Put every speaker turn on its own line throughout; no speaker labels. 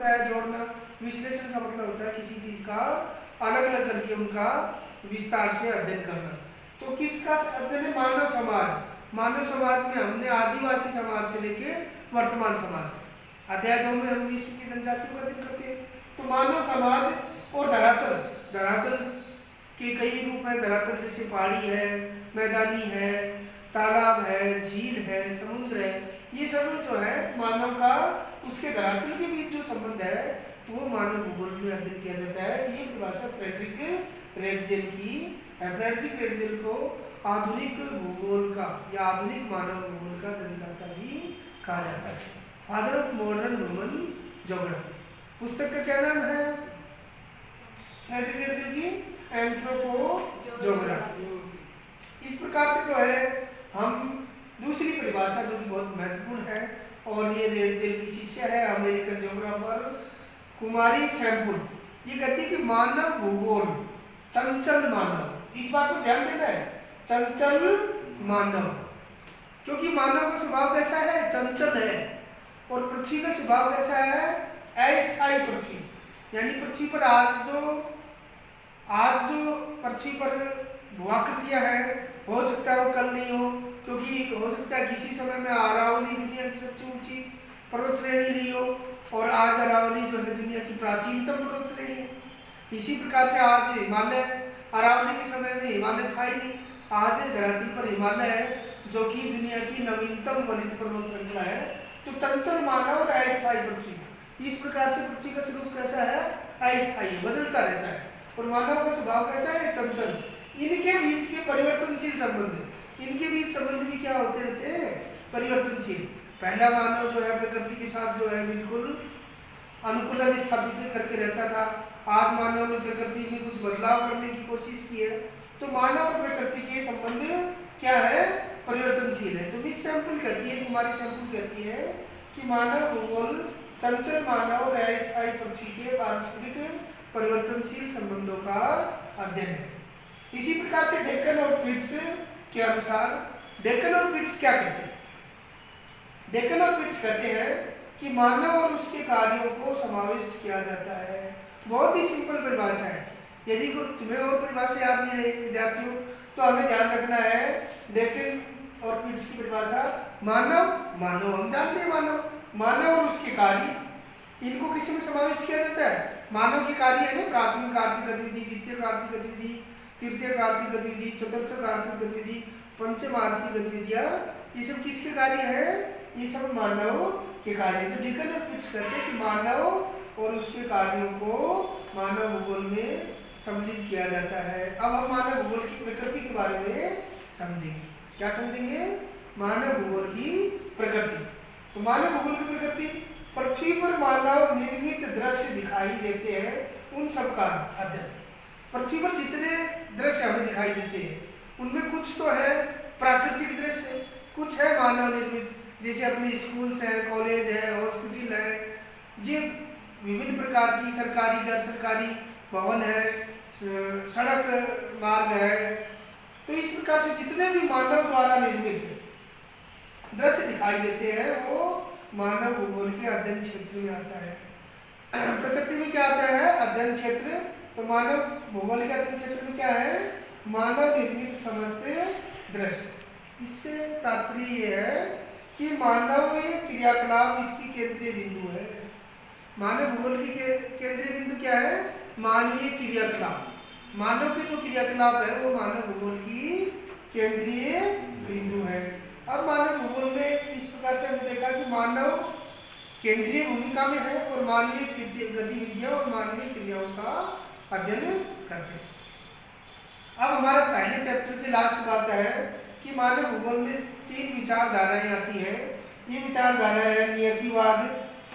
होता है जोड़ना, विश्लेषण का मतलब होता है किसी चीज का अलग अलग करके उनका विस्तार से अध्ययन करना। तो किसका अध्ययन है? मानव समाज। मानव समाज में हमने आदिवासी समाज से लेके वर्तमान समाज तक, अध्याय 2 में हम विश्व की जनजातियों का अध्ययन करते हैं। तो मानव समाज और धरातल, धरातल के कई रूप हैं। धरातल जैसे पहाड़ी है, मैदानी है, तालाब है, झील है, समुद्र है, ये सब जो है मानव का उसके धरातल के बीच जो संबंध है वो मानव भूगोल में अध्ययन किया जाता है। ये परिभाषा फ्रेडरिक रेटजेल की है। फ्रेडरिक रेटजेल को आधुनिक भूगोल का या आधुनिक मानव भूगोल का जन्मदाता भी कहा जाता है। Father of modern human geography. पुस्तक का क्या नाम है? फ्रेडरिक रेटजेल की एंथ्रोपोज्योग्राफी। इस प्रकार से जो है हम दूसरी परिभाषा जो कि बहुत महत्वपूर्ण है, और ये रेटजेल की शिष्य है अमेरिकन ज्योग्राफर कुमारी सैम्पुल, ये कहती है कि मानव भूगोल चंचल मानव। इस बात पर ध्यान देना है, चंचल मानव, क्योंकि मानव का स्वभाव कैसा है? चंचल है। और पृथ्वी का स्वभाव कैसा है? अस्थायी पृथ्वी। यानी पृथ्वी पर आज जो पृथ्वी पर भूआकृतियां हैं, हो सकता है वो कल नहीं हो, क्योंकि हो सकता है किसी समय में अरावली दुनिया की सबसे ऊंची पर्वत श्रेणी रही हो, और आज अरावली जो है दुनिया की प्राचीनतम पर्वत श्रेणी है। इसी प्रकार से आज हिमालय, अरावली के समय में हिमालय था ही नहीं, आज धरती पर हिमालय है जो कि दुनिया की नवीनतम वलित पर्वत श्रृंखला है। तो चंचल मानव और अस्थायी पृथ्वी, इस प्रकार से पृथ्वी का स्वरूप कैसा है? अस्थायी, बदलता रहता है। और मानव का स्वभाव कैसा है? चंचल। इनके बीच के परिवर्तनशील संबंध, इनके बीच संबंध भी क्या होते रहते हैं? परिवर्तनशील। पहला मानव जो है प्रकृति के साथ जो है बिल्कुल अनुकूलन स्थापित करके रहता था, आज मानव ने प्रकृति में कुछ बदलाव करने की कोशिश की है। तो मानव और प्रकृति के संबंध क्या है? परिवर्तनशील है। तो मिस सैम्पल कहती है, कुमारी सैम्पल कहती है कि मानव भूगोल चंचल मानव और अस्थायी पृथ्वी के पारस्परिक परिवर्तनशील संबंधों का अध्ययन है। इसी प्रकार से डेक्कन और पिट्स के अनुसार, डेक्कन और पिट्स क्या कहते हैं? डेक्कन और पिट्स कहते हैं कि मानव और उसके कार्यों को समाविष्ट किया जाता है। बहुत ही सिंपल परिभाषा है। यदि तुम्हें और परिभाषा याद नहीं रही विद्यार्थियों, तो हमें ध्यान रखना है डेक्कन और पिट्स की परिभाषा। मानव, हम जानते हैं मानव और उसके कार्य, इनको किसी में समाविष्ट किया जाता है। मानव के कार्य है ना, प्राथमिक आर्थिक गतिविधि, द्वितीयक आर्थिक गतिविधि, तृतीयक आर्थिक गतिविधि, चतुर्थक आर्थिक गतिविधि, पंचम आर्थिक गतिविधियां, ये सब किसके कार्य है? ये सब मानव के कार्य। तो डेक्कन और पिट्स कहते हैं कि मानव और उसके कार्यों को मानव भूगोल में सम्मिलित किया जाता है। अब हम मानव भूगोल की प्रकृति के बारे में समझेंगे। क्या समझेंगे? मानव भूगोल की प्रकृति। तो मानव भूगोल की प्रकृति, पृथ्वी पर मानव निर्मित दृश्य दिखाई देते हैं उन सब का अध्ययन। पृथ्वी पर जितने दृश्य हमें दिखाई देते हैं उनमें कुछ तो है प्राकृतिक दृश्य, कुछ है मानव निर्मित, जैसे अपने स्कूल्स हैं, कॉलेज है, हॉस्पिटल है, ये विभिन्न प्रकार की सरकारी गैर सरकारी भवन है, सड़क मार्ग है। तो इस प्रकार से जितने भी मानव द्वारा निर्मित दृश्य दिखाई देते हैं वो मानव भूगोल के अध्ययन क्षेत्र में आता है। प्रकृति में क्या आता है? अध्ययन क्षेत्र। तो मानव भूगोल के अध्ययन क्षेत्र में क्या है? मानव निर्मित समस्त दृश्य। इससे तात्पर्य यह है कि मानव क्रियाकलाप इसकी केंद्रीय बिंदु है। मानव भूगोल की केंद्रीय बिंदु क्या है? मानवीय क्रियाकलाप। मानव के जो क्रियाकलाप है वो मानव भूगोल की केंद्रीय बिंदु है। अब मानव भूगोल में इस प्रकार से हमने देखा कि मानव केंद्रीय भूमिका में है और मानवीय गतिविधियों और मानवीय क्रियाओं का अध्ययन करते हैं। अब हमारा पहले चैप्टर की लास्ट बात है कि मानव भूगोल में 3 विचारधाराएं आती हैं। ये विचारधारा है नियतिवाद,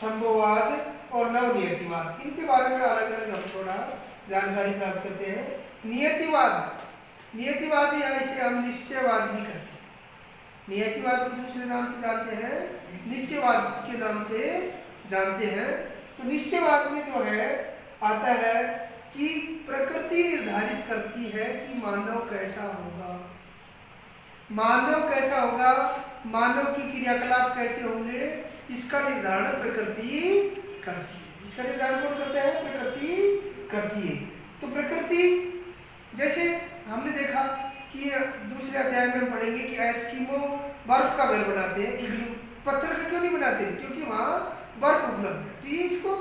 संभववाद और नवनियतिवाद। इनके बारे में अलग अलग हम थोड़ा जानकारी प्राप्त करते हैं। नियतिवाद या इसे हम निश्चयवाद भी कहते हैं। नियतिवाद को दूसरे नाम से जानते हैं, निश्चयवाद के नाम से जानते हैं। तो निश्चयवाद में जो है आता है कि प्रकृति निर्धारित करती है कि मानव कैसा होगा, मानव की क्रियाकलाप कैसे होंगे, इसका निर्धारण प्रकृति करती है। इसका निर्धारण कौन करता है? प्रकृति करती है। तो प्रकृति, जैसे हमने देखा कि दूसरे अध्याय में हम पढ़ेंगे कि एस्किमो बर्फ का घर बनाते हैं, इग्लू। पत्थर का क्यों नहीं बनाते? क्योंकि वहाँ बर्फ उपलब्ध है। तो इसको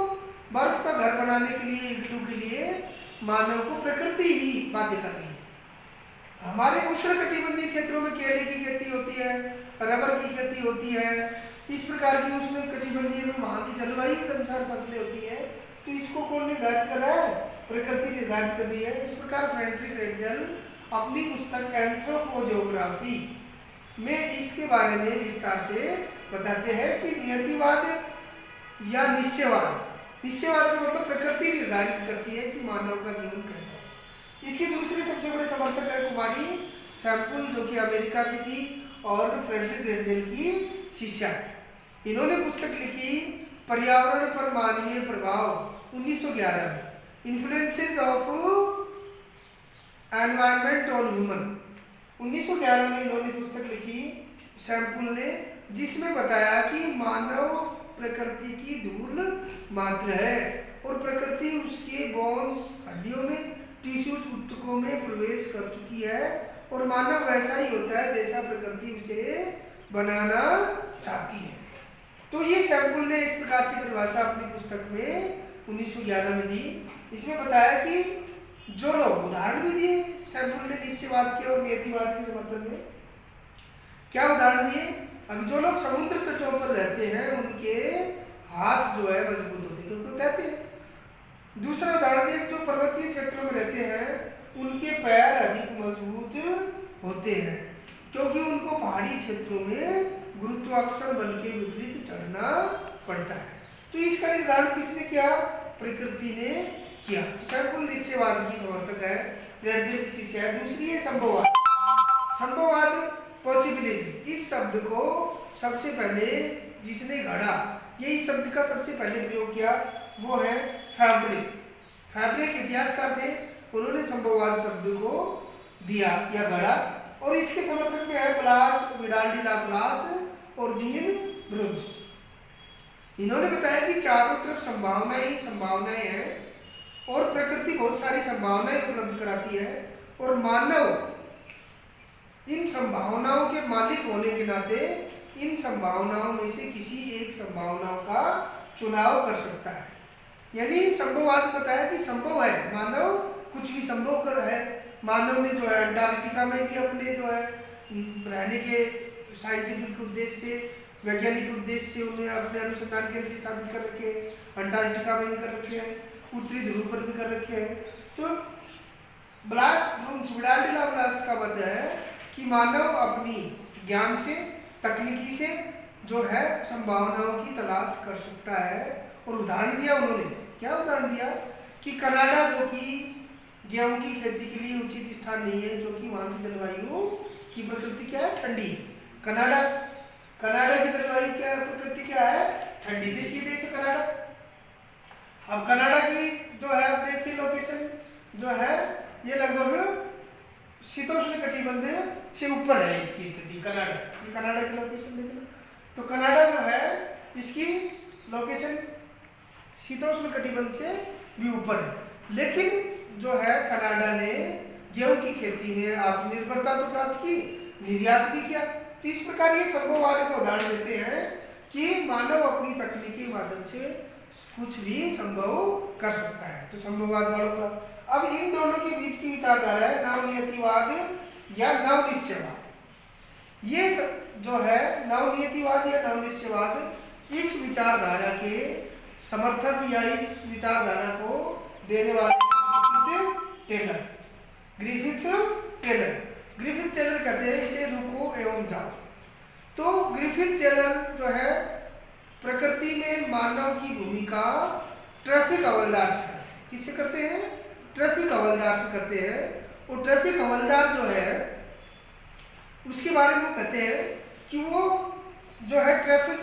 बर्फ का घर बनाने के लिए, इग्लू के लिए मानव को प्रकृति ही बाध्य कर रही है। हमारे उष्णकटिबंधीय क्षेत्रों में केले की खेती होती है, रबर की खेती होती है, इस प्रकार की उष्णकटिबंधीय में वहाँ की जलवायु के अनुसार फसलें होती है। तो इसको कौन निर्धारित कर रहा है? प्रकृति निर्धारित कर रही है। इस प्रकार फ्रेडरिक रेटजल अपनी पुस्तक एंथ्रोपोजियोग्राफी में इसके बारे में विस्तार से बताते हैं कि नियतिवाद या निश्चयवाद, निश्चयवाद का मतलब प्रकृति निर्धारित करती है कि मानव का जीवन कैसा है। इसके दूसरे सबसे बड़े समर्थक है कुमारी सैम्पुल, जो कि अमेरिका की थी और फ्रेडरिक रेटजल की शिष्या है। इन्होंने पुस्तक लिखी पर्यावरण पर मानवीय प्रभाव 1911 में, influences of environment on human. 1911 में इन्होंने पुस्तक लिखी सैम्पुल ने, जिसमें बताया कि मानव प्रकृति की धूल मात्र है और प्रकृति उसके बोन्स, हड्डियों में, टिश्यूज, ऊतकों में प्रवेश कर चुकी है और मानव वैसा ही होता है जैसा प्रकृति उसे बनाना चाहती है। तो ये सैम्पुल ने इस प्रकार से परिभाषा अपनी पुस्तक में 1911 में दी। इसमें बताया कि जो लोग, उदाहरण भी दिए सैम्पुल ने निश्चयवाद के और नियतिवाद के समर्थन में। क्या उदाहरण दिए? अब जो लोग समुद्र तटों पर रहते हैं उनके हाथ जो है मजबूत होते हैं क्योंकि वो तैरते हैं। दूसरा उदाहरण दिया, जो पर्वतीय क्षेत्रों में रहते हैं उनके पैर अधिक मजबूत होते हैं क्योंकि उनको पहाड़ी क्षेत्रों में गुरुत्वाकर्षण बल के विपरीत चढ़ना पड़ता है। तो इसका निर्धारण किसने किया? प्रकृति ने किया। तो सैम्पुल निश्चयवाद की समर्थक है, रेटजल की शिष्या है। दूसरी है संभववाद। संभववाद, पॉसिबिलिज्म, इस शब्द को सबसे पहले जिसने गढ़ा, ये इस शब्द का सबसे पहले प्रयोग किया, वो है फैब्रे। फैब्रे के इतिहासकार थे, उन्होंने संभववाद शब्द को दिया या गढ़ा। और इसके समर्थक में है ब्लास, विडाल डी लाप्लास और जीन ब्रूस। इन्होंने बताया कि चारों तरफ संभावनाएं ही संभावनाएं हैं और प्रकृति बहुत सारी संभावनाएं उपलब्ध कराती है और मानव इन संभावनाओं के मालिक होने के नाते इन संभावनाओं में से किसी एक संभावना का चुनाव कर सकता है। यानी संभववाद बताया कि संभव है, मानव कुछ भी संभव कर है। मानव ने जो है अंटार्कटिका में भी अपने जो है रहने के साइंटिफिक उद्देश्य से, वैज्ञानिक उद्देश्य से उन्हें अपने अनुसंधान केंद्र स्थापित कर रखे हैं, अंटार्कटिका में भी कर रखे हैं, उत्तरी ध्रुव पर भी कर रखे हैं। तो Blache, Brunhes, Vidal de la Blache का मत है कि मानव अपनी ज्ञान से, तकनीकी से जो है संभावनाओं की तलाश कर सकता है। और उदाहरण दिया उन्होंने, क्या उदाहरण दिया कि कनाडा, जो कि गेहूं की खेती के लिए उचित स्थान नहीं है क्योंकि वहाँ की जलवायु की प्रकृति क्या है? ठंडी है। कनाडा की जलवायु क्या है? प्रकृति क्या है? ठंडी। देशीय देश है कनाडा। अब कनाडा की जो है, आप देखिए लोकेशन जो है, ये लगभग शीतोष्ण कटिबंध से ऊपर है इसकी स्थिति। कनाडा, ये कनाडा की लोकेशन देखना। तो कनाडा जो है इसकी लोकेशन शीतोष्ण कटिबंध से भी ऊपर है, लेकिन जो है कनाडा ने गेहूं की खेती में आत्मनिर्भरता तो प्राप्त की, निर्यात भी किया। तो इस प्रकार ये संभववाद का उदाहरण देते हैं कि मानव अपनी तकनीकी माध्यम से कुछ भी संभव कर सकता है। तो संभववाद वालों का अब इन दोनों के बीच की विचारधारा है नवनियतिवाद या नवनिश्चयवाद। ये जो है नवनियतिवाद या नवनिश्चयवाद, इस विचारधारा के समर्थक या इस विचारधारा को देने वाले ग्रिफिथ टेलर कहते हैं इसे रुको एवं जाओ। तो ग्रिफिथ टेलर जो है प्रकृति में मानव की भूमिका ट्रैफिक हवलदार से करते हैं। किससे करते हैं? ट्रैफिक हवलदार से करते हैं। और ट्रैफिक हवलदार जो है उसके बारे में कहते हैं कि वो जो है ट्रैफिक